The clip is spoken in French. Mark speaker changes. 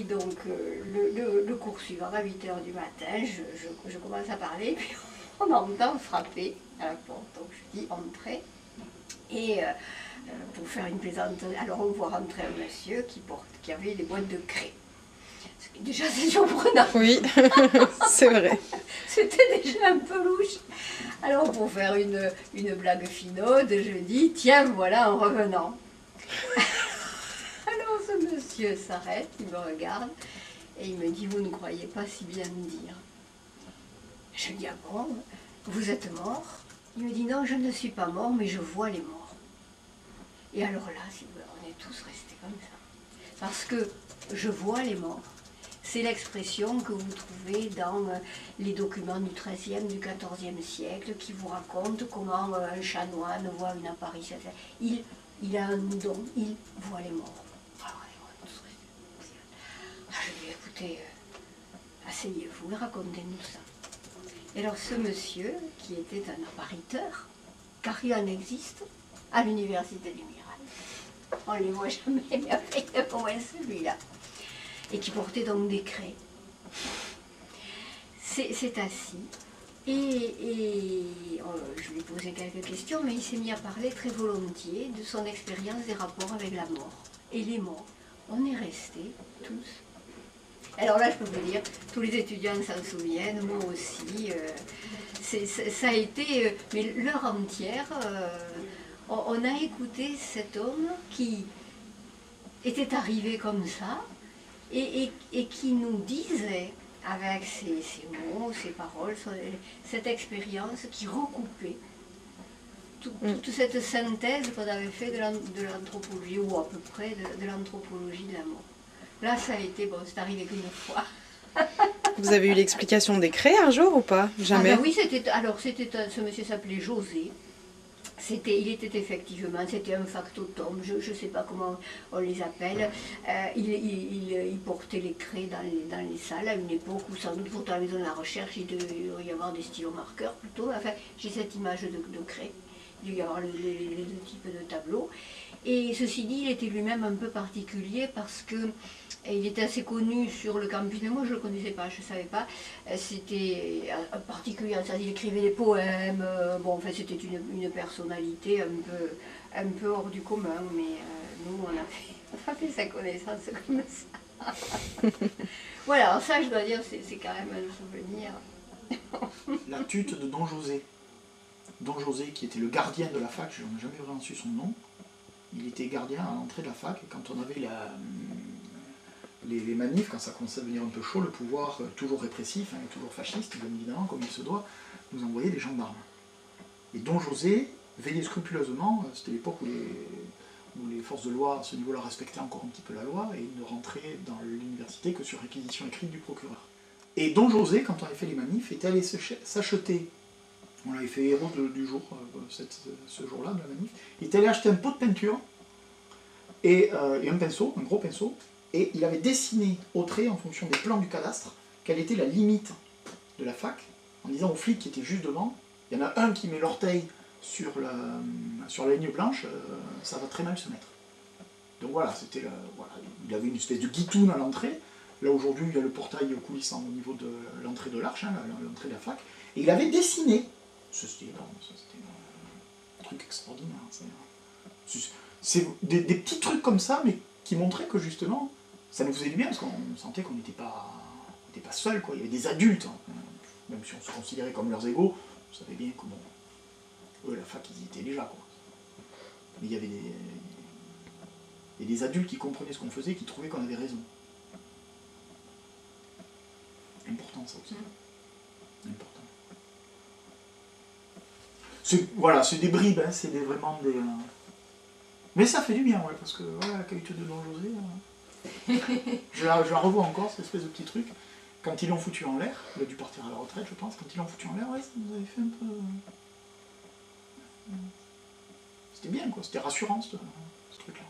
Speaker 1: donc le cours suivant, à 8 h du matin, je commence à parler, puis on entend frapper à la porte. Donc je dis entrez. Et pour faire une plaisanterie, alors on voit rentrer un monsieur qui avait des boîtes de craie. Déjà c'est surprenant.
Speaker 2: Oui, c'est vrai.
Speaker 1: C'était déjà un peu louche. Alors pour faire une blague finaude, je dis tiens voilà en revenant. Alors ce monsieur s'arrête, il me regarde et il me dit vous ne croyez pas si bien me dire. Je dis ah bon, vous êtes mort? Il me dit non je ne suis pas mort mais je vois les morts. Et alors là, on est tous restés comme ça. Parce que je vois les morts. C'est l'expression que vous trouvez dans les documents du XIIIe, du XIVe siècle qui vous racontent comment un chanoine voit une apparition. Il a un don, il voit les morts. Alors, on est tous restés. Je lui ai dit, écoutez, asseyez-vous et racontez-nous ça. Et alors ce monsieur, qui était un appariteur, car il en existe, à l'université du Mirail. On ne les voit jamais, mais avec au moins celui-là. Et qui portait donc des craies. C'est assis. Et je lui ai posé quelques questions, mais il s'est mis à parler très volontiers de son expérience des rapports avec la mort. Et les morts. On est restés tous. Alors là, je peux vous dire, tous les étudiants s'en souviennent, moi aussi. Ça a été, mais l'heure entière, on a écouté cet homme qui était arrivé comme ça et qui nous disait, avec ses mots, ses paroles, cette expérience qui recoupait toute cette synthèse qu'on avait fait de l'anthropologie, ou à peu près de l'anthropologie de la mort. Là, ça a été, bon, c'est arrivé qu'une fois.
Speaker 2: Vous avez eu l'explication des craies un jour ou pas? Jamais.
Speaker 1: Ah ben oui, ce monsieur s'appelait José. Il était effectivement, c'était un factotum, je ne sais pas comment on les appelle. Il portait les craies dans les salles à une époque où sans doute pour la maison de la recherche il devait y avoir des stylomarqueurs plutôt. Enfin, j'ai cette image de craie. Il devait y avoir les deux types de tableaux. Et ceci dit, il était lui-même un peu particulier parce que il était assez connu sur le campus, mais moi je ne le connaissais pas, je ne savais pas. C'était un particulier, il écrivait des poèmes, bon, enfin, c'était une personnalité un peu hors du commun, mais nous on a fait sa connaissance comme ça. Voilà, alors ça je dois dire, c'est quand même un souvenir.
Speaker 3: La tute de Don José. Don José qui était le gardien de la fac, je n'ai jamais vraiment su son nom. Il était gardien à l'entrée de la fac, et quand on avait les manifs, quand ça commençait à devenir un peu chaud, le pouvoir, toujours répressif, hein, et toujours fasciste, bien évidemment, comme il se doit, nous envoyait des gendarmes. Et Don José veillait scrupuleusement, c'était l'époque où les forces de loi, à ce niveau-là, respectaient encore un petit peu la loi, et il ne rentrait dans l'université que sur réquisition écrite du procureur. Et Don José, quand on avait fait les manifs, était allé s'acheter, on l'avait fait héros du jour, ce jour-là, de la manif, il était allé acheter un pot de peinture, et un pinceau, un gros pinceau, et il avait dessiné au trait, en fonction des plans du cadastre, quelle était la limite de la fac, en disant aux flics qui étaient juste devant, il y en a un qui met l'orteil sur la ligne blanche, ça va très mal se mettre. Donc voilà, voilà, il avait une espèce de guitoune à l'entrée. Là aujourd'hui, il y a le portail coulissant au niveau de l'entrée de l'arche, hein, l'entrée de la fac, et il avait dessiné. C'était un truc extraordinaire. C'est des petits trucs comme ça, mais qui montraient que justement, ça nous faisait du bien, parce qu'on sentait qu'on n'était pas seul, quoi. Il y avait des adultes, hein. Même si on se considérait comme leurs égaux, on savait bien que, bon, eux, la fac, ils y étaient déjà, quoi. Mais il y avait des adultes qui comprenaient ce qu'on faisait, qui trouvaient qu'on avait raison. Important, ça aussi. Important. Voilà, c'est des bribes, hein, c'est vraiment des... Mais ça fait du bien, ouais, parce que voilà, la qualité de Don José, je la revois encore, cette espèce de petit truc. Quand ils l'ont foutu en l'air, il a dû partir à la retraite, je pense, quand ils l'ont foutu en l'air, ouais, ça nous avait fait un peu... C'était bien, quoi, c'était rassurant, ce truc-là.